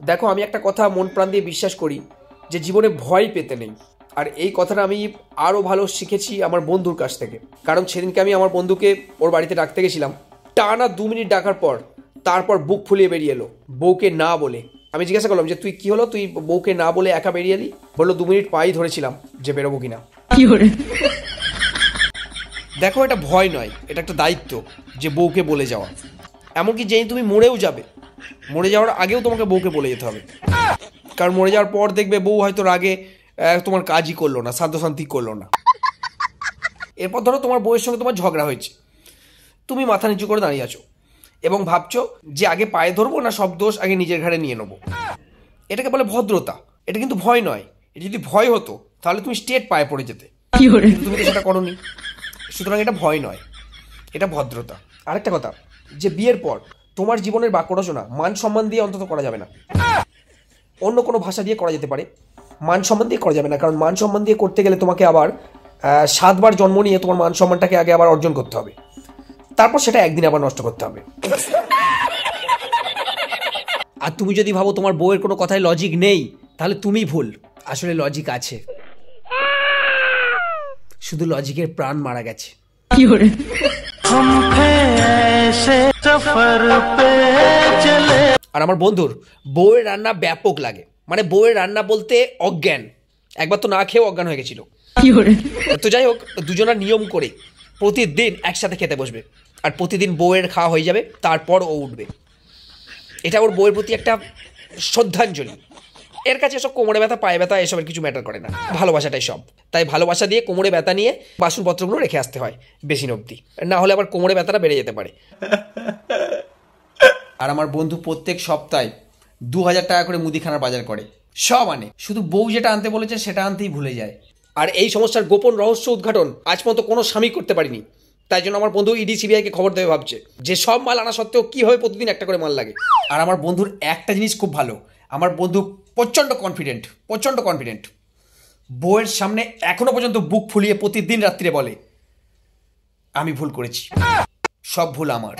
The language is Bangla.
দেখো, আমি একটা কথা মন প্রাণ দিয়ে বিশ্বাস করি যে জীবনে ভয় পেতে নেই। আর এই কথাটা আমি আরও ভালো শিখেছি আমার বন্ধুর কাছ থেকে। কারণ সেদিনকে আমি আমার বন্ধুকে ওর বাড়িতে ডাকতে গেছিলাম, টানা 2 মিনিট ডাকার পর তারপর বুক ফুলিয়ে বেরিয়ে এলো বউকে না বলে। আমি জিজ্ঞাসা করলাম যে তুই কি হলো, তুই বউকে না বলে একা বেরিয়ে এলি? বললো 2 মিনিট পাই ধরেছিলাম যে বেরোবো কিনা। দেখো, এটা ভয় নয়, এটা একটা দায়িত্ব যে বউকে বলে যাওয়া। এমনকি যেই তুমি মরেও যাবে, মরে যাওয়ার আগেও তোমাকে বউকে বলে যেতে হবে। কারণ মরে যাওয়ার পর দেখবে বউ হয়তো রাগে তোমার কাজই করলো না, শান্তি করলো না। এরপর ধরো তোমার বউয়ের সঙ্গে তোমার ঝগড়া হয়েছে, তুমি মাথা নিচু করে দাঁড়িয়ে আছো এবং ভাবছো যে আগে পায়ে ধরবো না সব দোষ আগে নিজের ঘাড়ে নিয়ে নেবো। এটাকে বলে ভদ্রতা। এটা কিন্তু ভয় নয়। এটা যদি ভয় হতো তাহলে তুমি স্ট্রেট পায়ে পড়ে যেতে, তুমি তো সেটা করোনি। সুতরাং এটা ভয় নয়, এটা ভদ্রতা। আরেকটা কথা, যে বিয়ের পর তোমার জীবনের বাক্য রচনা মান সম্মান দিয়ে অন্তত করা যাবে না। অন্য কোনো ভাষা দিয়ে করা যেতে পারে, মান সম্মান দিয়ে করা যাবে না। কারণ মান সম্মান দিয়ে করতে গেলে তোমাকে আবার 7 বার জন্ম নিয়ে তোমার মান সম্মানটাকে আগে আবার অর্জন করতে হবে, তারপর সেটা একদিন আবার নষ্ট করতে হবে। আর তুমি যদি ভাবো তোমার বউয়ের কোনো কথায় লজিক নেই, তাহলে তুমি ভুল। আসলে লজিক আছে, শুধু লজিকের প্রাণ মারা গেছে। আর আমার বন্ধুর বউয়ের রান্না ব্যাপক লাগে, মানে বউয়ের রান্না বলতে অজ্ঞান। একবার তো না খেয়েও অজ্ঞান হয়ে গেছিল। তো যাই হোক, দুজনের নিয়ম করে প্রতিদিন একসাথে খেতে বসবে, আর প্রতিদিন বউয়ের খাওয়া হয়ে যাবে, তারপর ও উঠবে। এটা ওর বউয়ের প্রতি একটা শ্রদ্ধাঞ্জলি। এর কাছে এসব কোমরে ব্যথা, পায়ে ব্যথা এসবের কিছু ম্যাটার করে না, ভালোবাসাটাই সব। তাই ভালোবাসা দিয়ে কোমরে ব্যথা নিয়ে বাসনপত্রগুলো রেখে আসতে হয় বেশি অবধি, না হলে আবার কোমরে ব্যথাটা বেড়ে যেতে পারে। আর আমার বন্ধু প্রত্যেক সপ্তাহে 2000 টাকা করে মুদিখানার বাজার করে, সব আনে, শুধু বউ যেটা আনতে বলেছে সেটা আনতেই ভুলে যায়। আর এই সমস্যার গোপন রহস্য উদ্ঘাটন আজ পর্যন্ত কোনো স্বামী করতে পারিনি। তাই জন্য আমার বন্ধু ইডি সিবিআইকে খবর দেবে ভাবছে যে সব মাল আনা সত্ত্বেও কীভাবে প্রতিদিন একটা করে মাল লাগে। আর আমার বন্ধুর একটা জিনিস খুব ভালো, আমার বন্ধু প্রচণ্ড কনফিডেন্ট। বউয়ের সামনে এখনো পর্যন্ত বুক ফুলিয়ে প্রতিদিন রাত্রিরে বলে, আমি ভুল করেছি, সব ভুল আমার।